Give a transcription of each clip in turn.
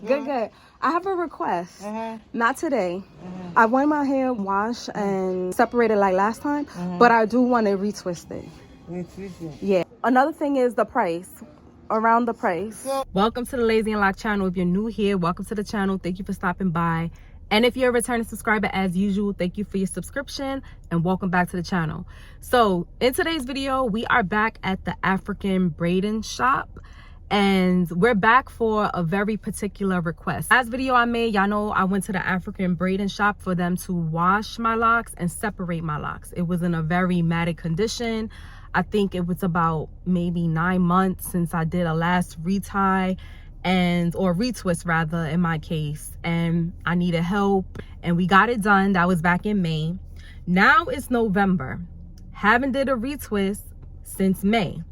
good? Good. I have a request. Not today. I want my hair washed and separated like last time, but I do want to retwist it. Yeah. Another thing is the price. Around the price. Welcome to the Lazy and Lock channel. If you're new here, welcome to the channel. Thank you for stopping by. And if you're a returning subscriber, as usual, thank you for your subscription and welcome back to the channel. So in today's video, we are back at the African Braiding shop. And we're back for a very particular request. Last video I made, y'all know I went to the African Braiding shop for them to wash my locks and separate my locks. It was in a very matted condition. I think it was about maybe 9 months since I did a last retie or retwist rather in my case, and I needed help and we got it done. That was back in May. Now it's November. Haven't did a retwist since May.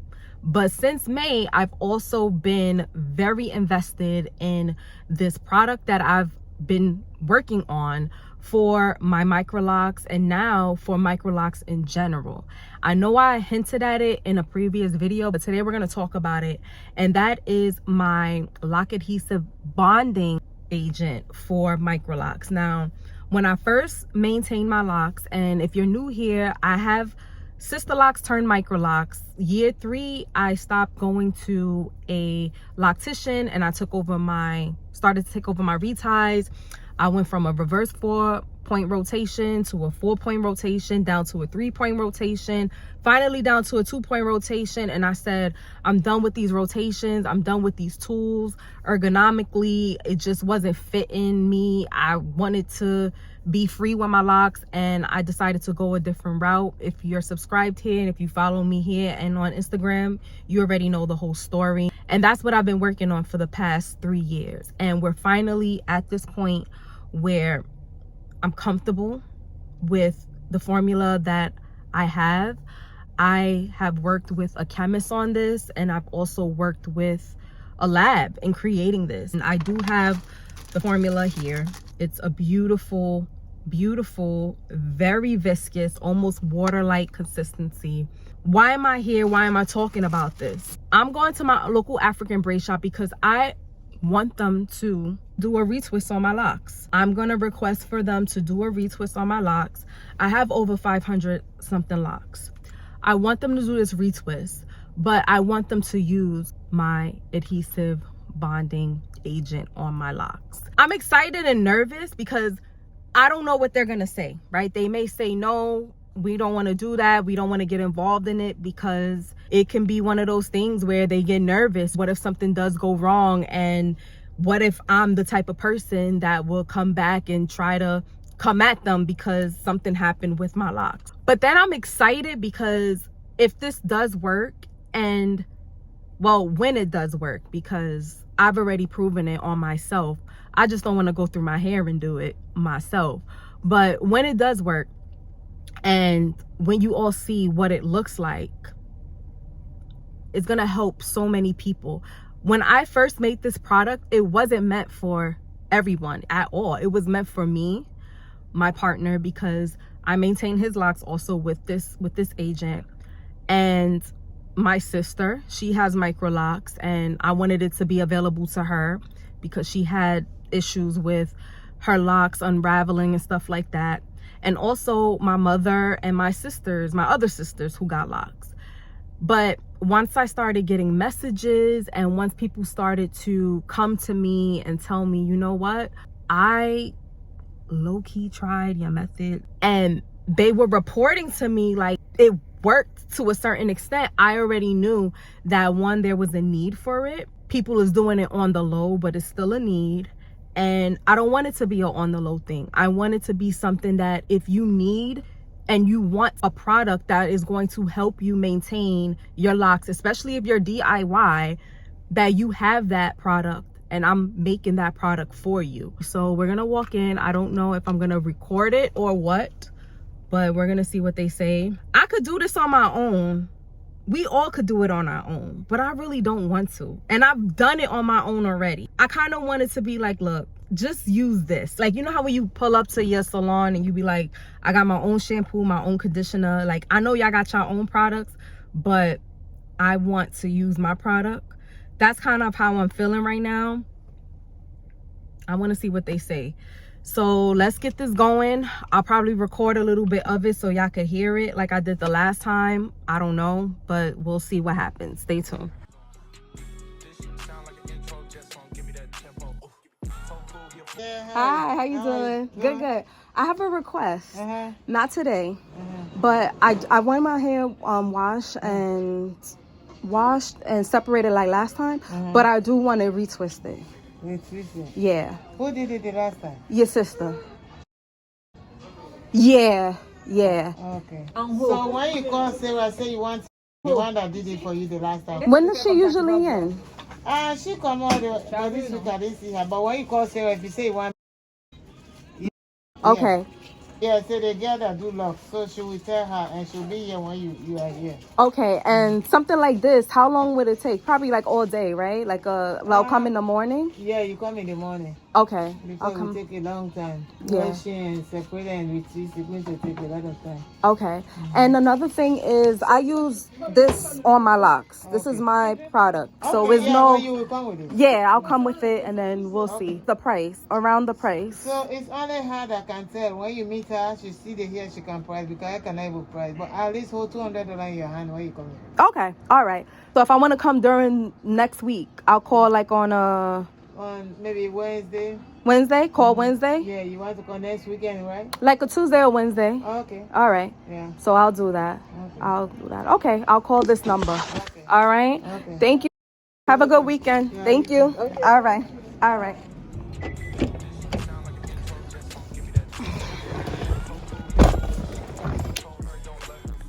But since May, I've also been very invested in this product that I've been working on for my Micro Locs and now for Micro Locs in general. I know I hinted at it in a previous video, but today we're going to talk about it. And that is my lock adhesive bonding agent for Micro Locs. Now, when I first maintained my locks, and if you're new here, I have Sister Locks turned Micro Locs. Year 3, I stopped going to a loctician and I started to take over my reties. I went from a reverse 4-point rotation to a 4-point rotation, down to a 3-point rotation, finally down to a 2-point rotation. And I said, I'm done with these rotations. I'm done with these tools. Ergonomically, it just wasn't fitting me. I wanted to be free with my locks and I decided to go a different route. If you're subscribed here and if you follow me here and on Instagram, you already know the whole story. And that's what I've been working on for the past 3 years. And we're finally at this point where I'm comfortable with the formula that I have. I have worked with a chemist on this, and I've also worked with a lab in creating this. And I do have the formula here. It's a beautiful, very viscous, almost water-like consistency. Why am I here? Why am I talking about this? I'm going to my local African braid shop because I want them to do a retwist on my locks. I'm going to request for them to do a retwist on my locks. I have over 500 something locks. I want them to do this retwist, but I want them to use my adhesive bonding agent on my locks. I'm excited and nervous because I don't know what they're going to say, right? They may say, no, we don't want to do that. We don't want to get involved in it because it can be one of those things where they get nervous. What if something does go wrong? And what if I'm the type of person that will come back and try to come at them because something happened with my locks? But then I'm excited because if this does work, and well, when it does work, because I've already proven it on myself. I just don't want to go through my hair and do it myself. But when it does work, and when you all see what it looks like, it's going to help so many people. When I first made this product, it wasn't meant for everyone at all. It was meant for me, my partner, because I maintain his locks also with this agent. And my sister, she has Micro Locs, and I wanted it to be available to her because she had issues with her locks unraveling and stuff like that. And also my mother and my other sisters who got locks. But once I started getting messages and once people started to come to me and tell me, you know what, I low-key tried your method, and they were reporting to me like it worked to a certain extent, I already knew that one, there was a need for it. People is doing it on the low, but it's still a need. And I don't want it to be an on the low thing. I want it to be something that if you need and you want a product that is going to help you maintain your locks, especially if you're DIY, that you have that product and I'm making that product for you. So we're gonna walk in. I don't know if I'm gonna record it or what, but we're gonna see what they say. I could do this on my own. We all could do it on our own, but I really don't want to. And I've done it on my own already. I kind of wanted to be like, look, just use this. Like, you know how when you pull up to your salon and you be like, I got my own shampoo, my own conditioner. Like, I know y'all got your own products, but I want to use my product. That's kind of how I'm feeling right now. I want to see what they say. So let's get this going. I'll probably record a little bit of it so y'all could hear it like I did the last time. I don't know, but we'll see what happens. Stay tuned. Hi, how you doing? Good, good. I have a request. Not today, but I want my hair washed and separated like last time, but I do want to retwist it. Retwist it? Yeah. Who did it the last time? Your sister. Yeah. Okay. So when you call Sarah, say you want the one that did it for you the last time. When is she usually in? She come out this week. I didn't see her. But when you call Sarah, if you say you want, Okay. Yeah, so the girl that do locks, so she will tell her, and she'll be here when you are here. Okay, and something like this, how long would it take? Probably like all day, right? Like I'll come in the morning? Yeah, you come in the morning. Okay. Because it will take a long time. Yeah. Washing and separating and retwist, it's going to take a lot of time. Okay. And another thing is I use this on my locks. This is my product. So it's no... you will come with it. Yeah, I'll come with it and then we'll see. The price, around the price. So it's only her that can tell. When you meet her, she see the hair, she can price because I cannot even price. But at least hold $200 in your hand when you come in. Okay. All right. So if I want to come during next week, I'll call like on maybe Wednesday. Wednesday? Call Wednesday? Yeah, you want to call next weekend, right? Like a Tuesday or Wednesday. Okay. All right. Yeah. So I'll do that. Okay. I'll do that. Okay. I'll call this number. Okay. All right. Okay. Thank you. Have a good weekend. Yeah, Thank you. okay. All right. All right.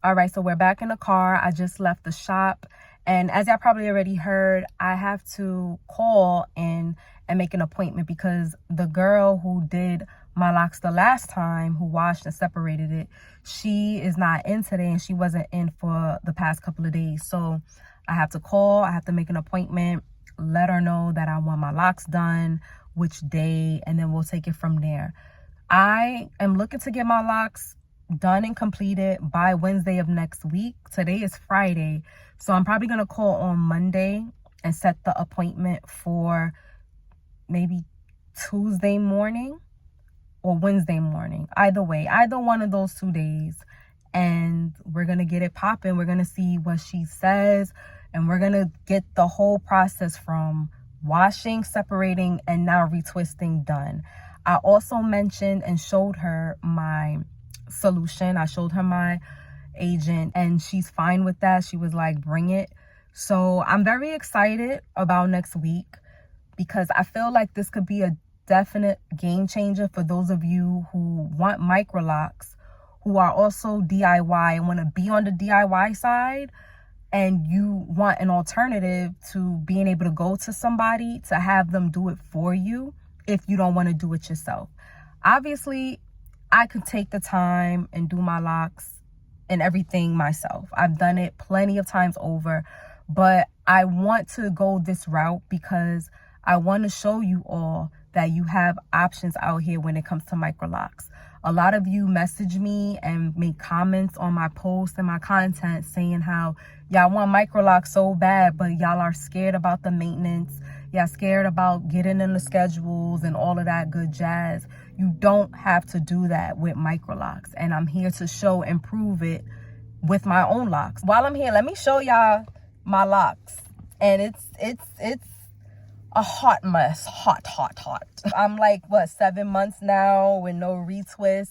All right. So we're back in the car. I just left the shop. And as y'all probably already heard, I have to call in and make an appointment because the girl who did my locks the last time, who washed and separated it, she is not in today and she wasn't in for the past couple of days. So I have to call, I have to make an appointment, let her know that I want my locks done, which day, and then we'll take it from there. I am looking to get my locks done and completed by Wednesday of next week. Today is Friday, so I'm probably gonna call on Monday and set the appointment for maybe Tuesday morning or Wednesday morning. Either way, either one of those 2 days, and we're gonna get it popping. We're gonna see what she says, and we're gonna get the whole process from washing, separating, and now retwisting done. I also mentioned and showed her my solution. I showed her my agent and she's fine with that. She was like, bring it. So I'm very excited about next week because I feel like this could be a definite game changer for those of you who want Micro Locs, who are also DIY and want to be on the DIY side, and you want an alternative to being able to go to somebody to have them do it for you if you don't want to do it yourself. Obviously, I could take the time and do my locks and everything myself. I've done it plenty of times over, but I want to go this route because I want to show you all that you have options out here when it comes to Micro Locs. A lot of you message me and make comments on my posts and my content saying how y'all want Micro Locs so bad, but y'all are scared about the maintenance. Y'all scared about getting in the schedules and all of that good jazz. You don't have to do that with Micro Locs, and I'm here to show and prove it with my own locks. While I'm here, let me show y'all my locks, and it's a hot mess. Hot. I'm like, what, 7 months now with no retwist.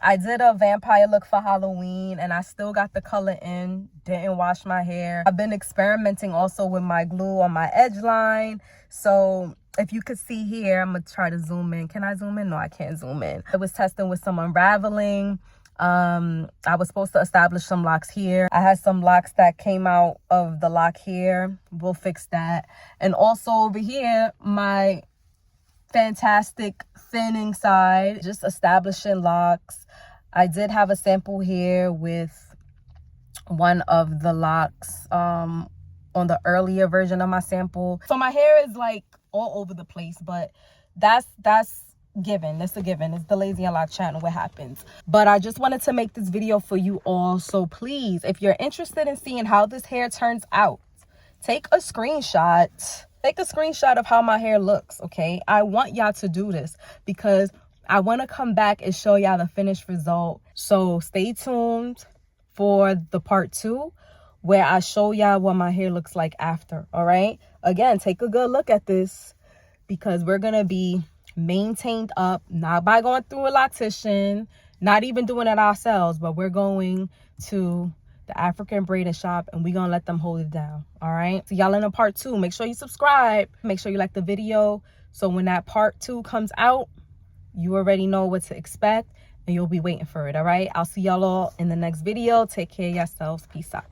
I did a vampire look for Halloween and I still got the color in. Didn't wash my hair. I've been experimenting also with my glue on my edge line. So if you could see here, I'm gonna try to zoom in. Can I zoom in? No, I can't zoom in. I was testing with some unraveling. I was supposed to establish some locks here. I had some locks that came out of the lock here. We'll fix that. And also over here, my fantastic thinning side, just establishing locks. I did have a sample here with one of the locks on the earlier version of my sample. So my hair is like all over the place, but that's given. It's a given. It's the Lazy Unlocked channel. What happens? But I just wanted to make this video for you all. So please, if you're interested in seeing how this hair turns out, take a screenshot Take a screenshot of how my hair looks, okay? I want y'all to do this because I want to come back and show y'all the finished result. So stay tuned for the part 2 where I show y'all what my hair looks like after, all right? Again, take a good look at this because we're going to be maintained up, not by going through a loctician, not even doing it ourselves, but we're going to the African Braiding Shop and we're gonna let them hold it down. All right, so y'all in a part 2. Make sure you subscribe, make sure you like the video, so when that part 2 comes out, you already know what to expect and you'll be waiting for it. All right, I'll see y'all all in the next video. Take care of yourselves. Peace out.